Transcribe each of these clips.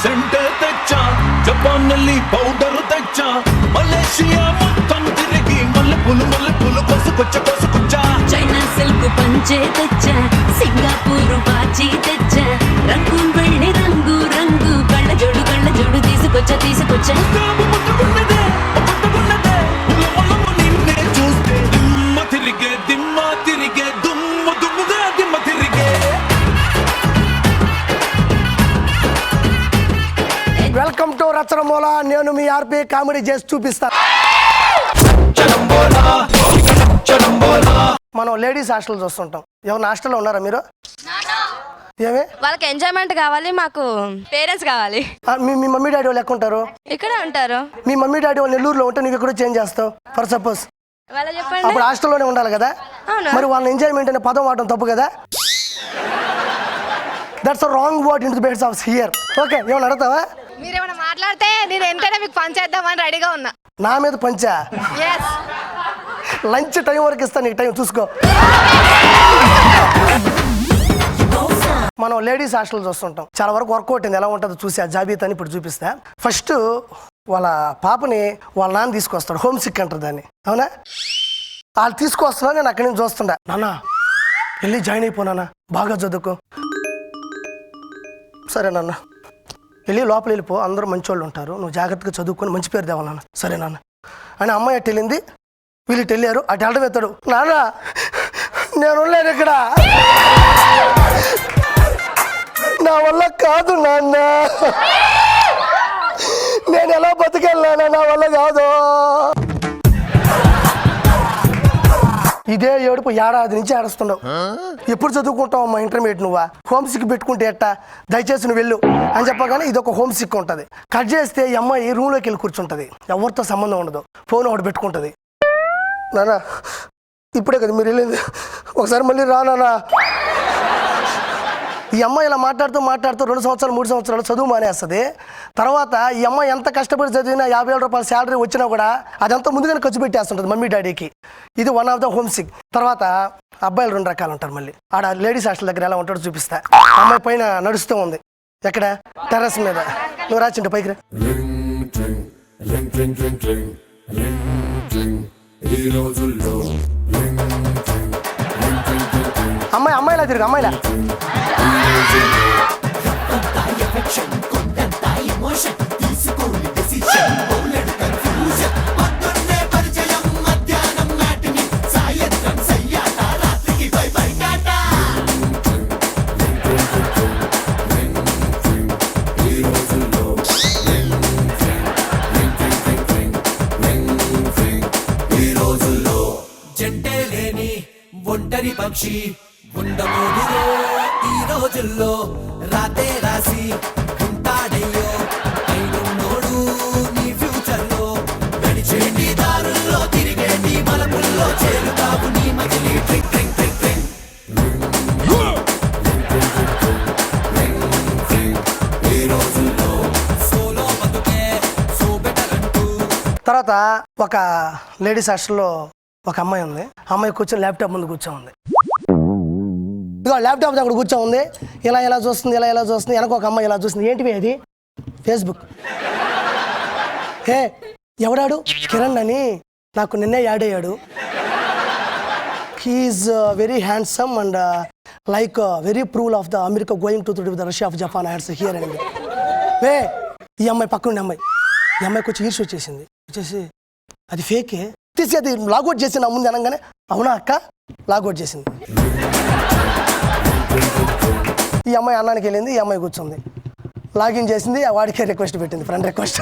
Centre ತೆಚ್ಚ ಜಪಾನಲ್ಲಿ powder ತೆಚ್ಚ Malaysia మొత్తం తిరిగి మల్లె పూలు కొసుకొచ్చ చైనా సిల్క్ పంచే తెచ్చా సింగపూర్ వాచి తెచ్చా రంగూన్ వెళ్ళి రంగు రంగు కళ్ళ జోడు తీసుకొచ్చా నిన్నే చూస్తే దిమ్మ తిరిగే దుమ్ముగా దిమ్మ తిరిగే. వెల్కమ్ టు రచనమూల. నేను మీ ఆర్పి కామెడీ చేసి చూపిస్తా. మనం లేడీస్ హాస్టల్ చూస్తుంటాం. ఎవరు హాస్టల్లో ఉన్నారా మీరు? ఏమి వాళ్ళకి ఎంజాయ్మెంట్ కావాలి, మాకు పేరెంట్స్ కావాలి. మీ మమ్మీ డాడీ వాళ్ళు ఎక్కడ ఉంటారు? ఇక్కడే ఉంటారు. మీ మమ్మీ డాడీ వాళ్ళు నెల్లూరులో ఉంటే నువ్వు ఇక్కడ చేంజ్ చేస్తావు ఫర్ సపోజ్. వాళ్ళు చెప్పండి. అప్పుడు హాస్టల్లోనే ఉండాలి కదా. మరి వాళ్ళ ఎంజాయ్మెంట్ అనే పదం వాడటం తప్పు కదా. That's wrong word in the beds of here. Okay, ఏమన్నా అడుగుతావా? మీరేమైనా మాట్లాడితే నేను ఎంతైనా మీకు పని చేద్దామని రెడీగా ఉన్నా. నా మీద పంచా? లంచ్ టైం వరకు ఇస్తాను, నీకు టైం చూసుకో. మనం లేడీస్ హాస్టల్ చూస్తుంటాం. చాలా వరకు వర్కౌట్ అయింది. ఎలా ఉంటుందో చూసి ఆ జాబితాని ఇప్పుడు చూపిస్తా. ఫస్ట్ వాళ్ళ పాపని వాళ్ళ నాన్న తీసుకొస్తాడు. హోమ్ సిక్ అంటారు దాన్ని, అవునా? వాళ్ళు తీసుకొస్తున్నా, నేను అక్కడి నుంచి చూస్తుండా. నాన్న వెళ్ళి జాయిన్ అయిపోనా, బాగా చదువుకో. సరే నాన్న, వెళ్ళి లోపల వెళ్ళిపో, అందరూ మంచోళ్ళు ఉంటారు, నువ్వు జాగ్రత్తగా చదువుకొని మంచి పేరు తేవాలి నాన్న. సరే నాన్న అని అమ్మాయి అటు వెళ్ళింది, వీళ్ళు ఇటు వెళ్ళారు. అటు వెళ్ళడం ఎత్తాడు. నాన్న నేను ఉండలేను ఇక్కడ, నా వల్ల కాదు నాన్న, నేను ఎలా బతికెళ్ళానా, నా వల్ల కాదు. ఇదే ఏడుపు ఏడాది నుంచి ఏడుస్తున్నావు. ఎప్పుడు చదువుకుంటావు అమ్మా ఇంటర్మీడియట్? నువ్వా హోమ్ సిక్ పెట్టుకుంటే ఎట్టా? దయచేసి నువ్వు వెళ్ళు అని చెప్పగానే ఇది ఒక హోమ్ సిక్ ఉంటుంది. కట్ చేస్తే ఈ అమ్మాయి రూమ్లోకి వెళ్ళి కూర్చుంటుంది. ఎవరితో సంబంధం ఉండదు, ఫోన్ ఒకటి పెట్టుకుంటుంది. నానా ఇప్పుడే కదా మీరు వెళ్ళింది, ఒకసారి మళ్ళీ రా నానా. ఈ అమ్మాయి ఇలా మాట్లాడుతూ 2 సంవత్సరాలు 3 సంవత్సరాలు చదువు మానేస్తుంది. తర్వాత ఈ అమ్మాయి ఎంత కష్టపడి చదివినా 50,000 రూపాయల శాలరీ వచ్చినా కూడా అదంతా ముందుగానే ఖర్చు పెట్టేస్తుంటుంది మమ్మీ డాడీకి. ఇది one of the homesick. తర్వాత అబ్బాయిలు 2 రకాలు ఉంటారు. మళ్ళీ ఆడ లేడీస్ హాస్టల్ దగ్గర ఎలా ఉంటాడో చూపిస్తా. అమ్మాయి పైన నడుస్తూ ఉంది, ఎక్కడ? టెర్రస్ మీద. నువ్వు రాచింట పైకి రా. అమ్మాయిలా తిరుగు, అమ్మాయిలా. జంటే లేని ఒంటరి పక్షి ఉండమోదురో ఈ రోజుల్లో, రాతే రాసి ఉంటాడయ్యో అయినోడు నీ ఫ్యూచర్ లో. నడిచేటి దారుల్లో తిరిగేటి మలపుల్లో చేరుతావు నీ మజిలీ. ట్రింగ్ ట్రింగ్ ట్రింగ్ ట్రింగ్ ఈ రోజుల్లో సోలో బతుకే సో బెటర్ అంటూ. తర్వాత ఒక లేడీస్ హాస్టల్లో ఒక అమ్మాయి ఉంది. అమ్మాయి కూర్చొని ల్యాప్టాప్ ముందు కూర్చోంది. ఇదిగో ల్యాప్టాప్ దగ్గర కూర్చోంది. ఇలా చూస్తుంది, ఇలా చూస్తుంది. వెనక ఒక అమ్మాయి ఇలా చూస్తుంది. ఏంటివి అది? ఫేస్బుక్. హే ఎవడాడు? కిరణ్ అని, నాకు నిన్నే యాడ్ అయ్యాడు. He's very handsome and like very prove of the America going to the Russia of Japan ads here అండి. వే ఈ అమ్మాయి పక్కన అమ్మాయి, ఈ అమ్మాయికి వచ్చి ఈర్ష వచ్చేసి అది ఫేకే తీసి అది లాగౌట్ చేసి నా ముందు అనగానే, అవునా అక్క, లాగౌట్ చేసింది. ఈ అమ్మాయి అన్నానికి వెళ్ళింది, ఈ అమ్మాయి కూర్చుంది, లాగిన్ చేసింది. వాడికే రిక్వెస్ట్ పెట్టింది, friend request.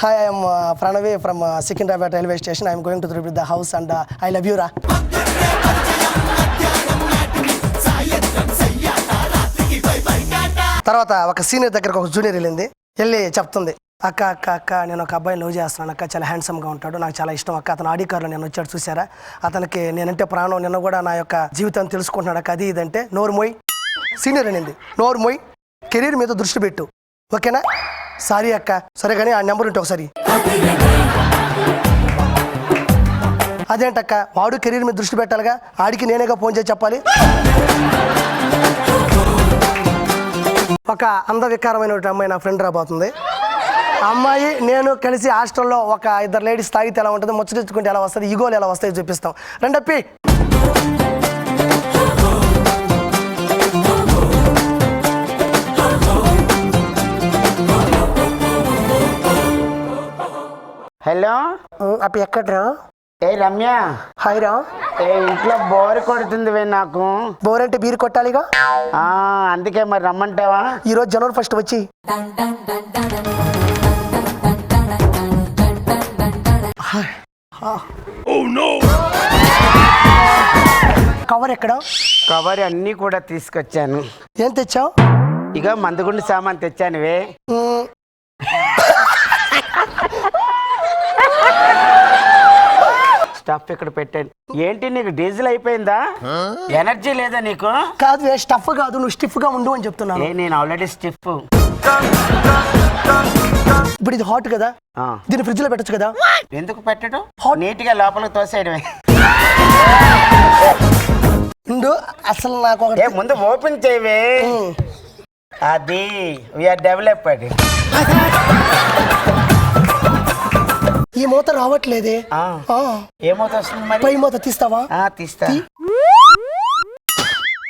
Hi, I'm Pranavi from Secunderabad railway station. I'm going to the house and I love you రా. తర్వాత ఒక సీనియర్ దగ్గరకు ఒక జూనియర్ వెళ్ళి చెప్తుంది, అక్క అక్క అక్క నేను ఒక అబ్బాయిని లవ్ చేస్తున్నాను అక్క, చాలా హ్యాండ్సమ్గా ఉంటాడు, నాకు చాలా ఇష్టం అక్క, అతను ఆడి కార్లో నేను వచ్చాడు చూసారా, అతనికి నేనంటే ప్రాణం, నిన్న కూడా నా యొక్క జీవితం తెలుసుకుంటున్నాడు అక్క, అది ఇదంటే నోరు మోయ్, సీనియర్ అనింది, నోరు మోయ్, కెరీర్ మీద దృష్టి పెట్టు, ఓకేనా? సారీ అక్క, సరే కానీ ఆ నెంబర్ ఉంటే ఒకసారి. అదేంటక్క, వాడు కెరీర్ మీద దృష్టి పెట్టాలిగా, ఆడికి నేనేగా ఫోన్ చేసి చెప్పాలి. ఒక అందవికారమైన అమ్మాయి నా ఫ్రెండ్ రాబోతుంది. అమ్మాయి నేను కలిసి హాస్టల్లో ఒక ఇద్దరు లేడీస్ తాగితే ఎలా ఉంటుంది, ముచ్చటించుకుంటే ఎలా వస్తుంది, ఈగోలు ఎలా వస్తాయి చూపిస్తాం. రండప్పి. హలో అప్పి ఎక్కడ్రా? ఏ రమ్య, హాయ్ రా. ఏ ఇంట్లో బోర్ కొడుతుంది నాకు. బోర్ అంటే బీరు కొట్టాలిగా, అందుకే మరి రమ్మంటావా? ఈరోజు జనవరి 1 వచ్చి. కవర్ ఎక్కడ? కవర్ అన్నీ కూడా తీసుకొచ్చాను. ఏం తెచ్చావు? ఇక మందుగుండు సామాన్ తెచ్చానువే. స్టఫ్ ఇక్కడ పెట్టాను. ఏంటి నీకు డీజిల్ అయిపోయిందా? ఎనర్జీ లేదా నీకు? కాదు, స్టఫ్ కాదు, నువ్వు స్టిఫ్ గా ఉండు అని చెప్తున్నాను. నేను ఆల్రెడీ స్టిఫ్. ఇప్పుడు ఇది హాట్ కదా, దీన్ని ఫ్రిడ్జ్ లో పెట్టచ్చు కదా. ఎందుకు పెట్టడం? నీట్ గా లోపలికి తోసేయడమే. అసలు నాకు ముందు ఓపెన్ చేయవే. అది వీఆర్ డెవలప్డ్. ఈ మూత రావట్లేదే. ఏ మూత వస్తుంది మరి? పై మూత తీస్తావా? తీస్తా.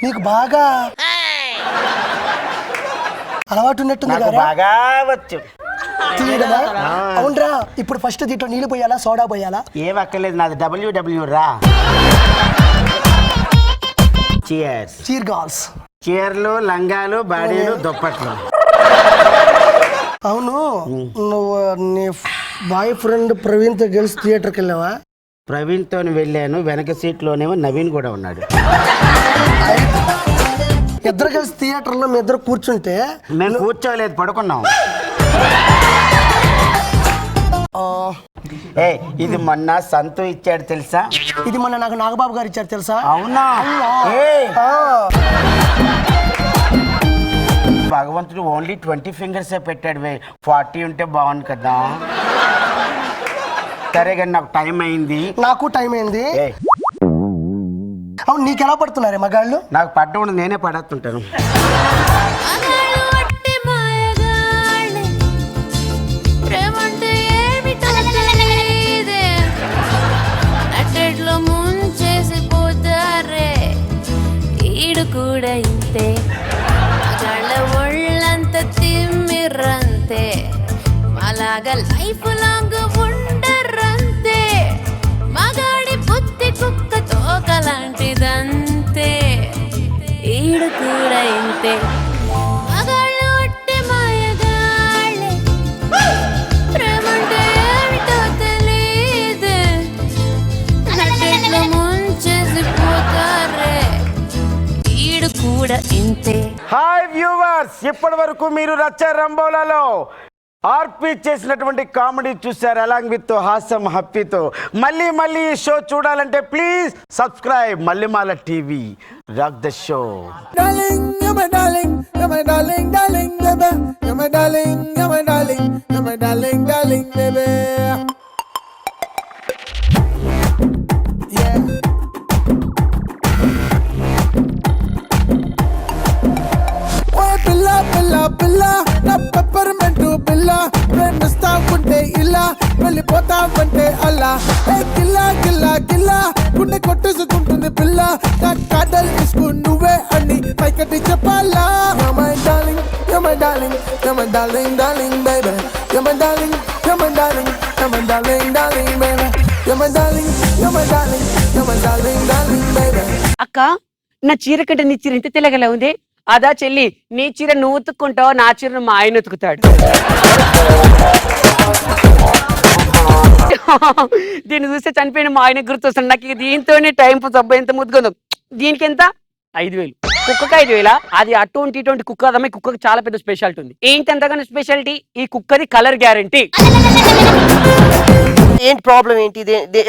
నీకు బాగా అలవాటు ఉన్నట్టుంది కదా. బాగా వచ్చు. అవునరా, ఇప్పుడు ఫస్ట్ దీంట్లో నీళ్ళు పోయాలా, సోడా పోయాలా? ఏం అక్కర్లేదు, నాది WW రా. చీర్స్. Cheer girls. చీరలు, లంగాలు, బాడీలు, దుప్పట్లు. అవును, నువ్వు నీ బాయ్ ఫ్రెండ్ ప్రవీణ్ తో గెలిచి థియేటర్కి వెళ్ళావా? ప్రవీణ్ తో వెళ్ళాను. వెనక సీట్ లోనేమో నవీన్ కూడా ఉన్నాడు. ఇద్దరు కలిసి థియేటర్ లో మీ ఇద్దరు కూర్చుంటే మేము కూర్చోలేదు, పడుకున్నాం. ఇది మొన్న సంతు ఇచ్చాడు తెలుసా? ఇది మొన్న నాకు నాగబాబు గారు ఇచ్చారు తెలుసా? అవునా? భగవంతుడు ఓన్లీ 20 ఫింగర్సే పెట్టాడు. 40 ఉంటే బాగుంది కదా. సరే కానీ నాకు టైం అయింది. నాకు టైం అయింది. అవును, నీకు ఎలా పడుతున్నారే మగాళ్ళు? నాకు పడ్డ ఉండదు, నేనే పడేస్తుంటాను. కూడా ఇంతే, మగాళ్ళ ఒళ్ళంత తిమ్మిర్రంతే, అలాగా లైఫ్ లాంగ్ ఉండరంతే, మగాడి బుద్ధి కుక్క తోకలాంటిదంతే, ఈడు కూడా ఇంతే, మగాళ్ళు ఒట్టి మాయగాళ్ళే, ప్రేమంటే ఏమిటో తెలీదే, నట్టెట్లో ముంచేసి పోతారే, ఈడు కూడా ఇంతే. హాయ్ వ్యూవర్స్, ఇప్పటి వరకు మీరు రచ్చ రంబోలాలో ఆర్పి చేసినటువంటి కామెడీ చూశారు, అలాంగ్ విత్ హాసం హప్పీతో. మళ్ళీ మళ్ళీ ఈ షో చూడాలంటే please subscribe Mallemala TV. Rock the show. Darling, you're my darling, you're my darling, darling, baby. You're my darling, you're my darling, you're my darling, darling, baby. Yeah. Oh, pilla, pilla, pilla, na peppermint pilla, ప్రేమిస్తా ఉంటే ఇలా, వెళ్ళిపోతా ఉంటే అలా, ఏ కిల్లా కిల్లా కిల్లా, గుండె కొట్టేసుకుంటుంది పిల్ల, నా కాడలు తీసుకు నువ్వే అని పైకటి చెప్పాలా. You're my darling, you're my darling, you're my darling, darling, baby. You're my darling, you're my darling, you're my darling, darling, baby. You're my darling, you're my darling, you're my darling, darling, baby. అక్క, నా చీర కంటే నీ చీర ఇంత తెల్లగలా ఉంది. అదా చెల్లి, నీ చీర నువ్వు ఉతుక్కుంటావు, నా చీరను మా ఆయన ఉతుకుతాడు. దీన్ని చూస్తే చనిపోయిన మా ఆయన గుర్తొస్తాడు నాకు. దీంతోనే టైం ఎంత ముద్దుకుందాం. దీనికి ఎంత? 5,000. కుక్కకి 5,000 అది అటువంటి ఇటువంటి కుక్క కదమ్మా. ఈ కుక్కకి చాలా పెద్ద స్పెషాలిటీ ఉంది. ఏంటి అంతగానో స్పెషాలిటీ? ఈ కుక్కది కలర్ గ్యారంటీ. ఏంటి ప్రాబ్లం ఏంటి?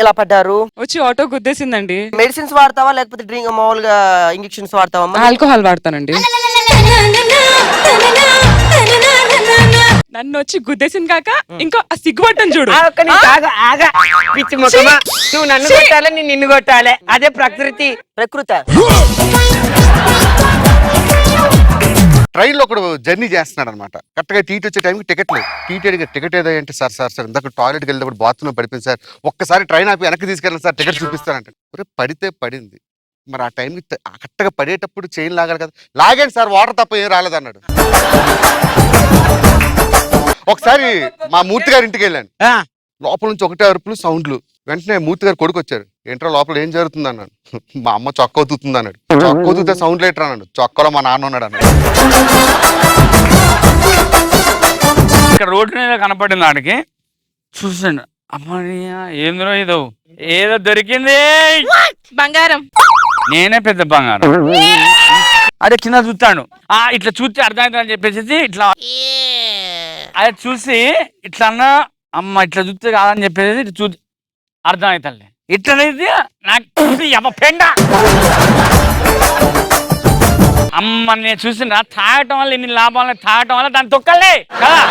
ఎలా పడ్డారు? వచ్చి ఆటో గుద్దేసిందండి. మెడిసిన్స్ వాడతావా లేకపోతే డ్రింక్ మామూలుగా ఇంజెక్షన్స్ వాడతావా? ఆల్కహాల్ వాడతానండి. నన్ను వచ్చి గుద్దేసింది కాక ఇంకా సిగ్గుపట్టం చూడు. పిచ్చి ముఖమా, నువ్వు నన్ను కొట్టాలే, నేను నిన్ను కొట్టాలే. అదే ప్రకృతి. ట్రైన్ లో ఒకడు జర్నీ చేస్తున్నాడు అనమాట. కరెక్ట్ గా టీటీ వచ్చే టైంకి టికెట్ లేదు. టీటీ అడిగా టికెట్ ఏదో అంటే సార్ ఇందాక టాయిలెట్కి వెళ్ళినప్పుడు బాత్రూమ్ పడిపోయింది సార్, ఒక్కసారి ట్రైన్ ఆపి వెనక్కి తీసుకెళ్ళండి సార్, టికెట్ చూపిస్తానంటే. పడితే పడింది, మరి ఆ టైంకి కరెక్ట్గా పడేటప్పుడు చైన్ లాగాలి కదా, లాగండి సార్ వాటర్ తప్ప ఏం రాలేదన్నాడు. ఒకసారి మా మూర్తి గారి ఇంటికి వెళ్ళాను. లోపల నుంచి ఒకటే అరుపులు సౌండ్లు. వెంటనే మూర్తి గారు కొడుకు వచ్చారు. ఏంట్రా లోపల ఏం జరుగుతుంది అన్నాడు. మా అమ్మ చొక్క అవుతుంది అన్నాడు. చొక్క అవుతుంటే సౌండ్ లేటర్ అన్నాడు. చొక్కలో మా నాన్న ఉన్నాడు అన్నాడు. ఇక్కడ రోడ్డు మీద కనపడింది ఆడికి. చూసాను, అమ్మయ్యా ఏందో ఏదో దొరికింది, బంగారం. నేనే పెద్ద బంగారం. అదే కింద చూస్తాను, ఇట్లా చూస్తే అర్థమవుతుందని చెప్పేసి ఇట్లా అదే చూసి ఇట్లా అన్నా, అమ్మ ఇట్లా చూస్తే కాదని చెప్పేసి ఇట్లా చూసి అర్థమవుతాలే. ఇట్లనైతే నాకు పెండ అమ్మ నేను చూసిన తాగటం వల్ల ఎన్ని లాభాలు, తాగటం వల్ల దాన్ని తొక్కలే కదా.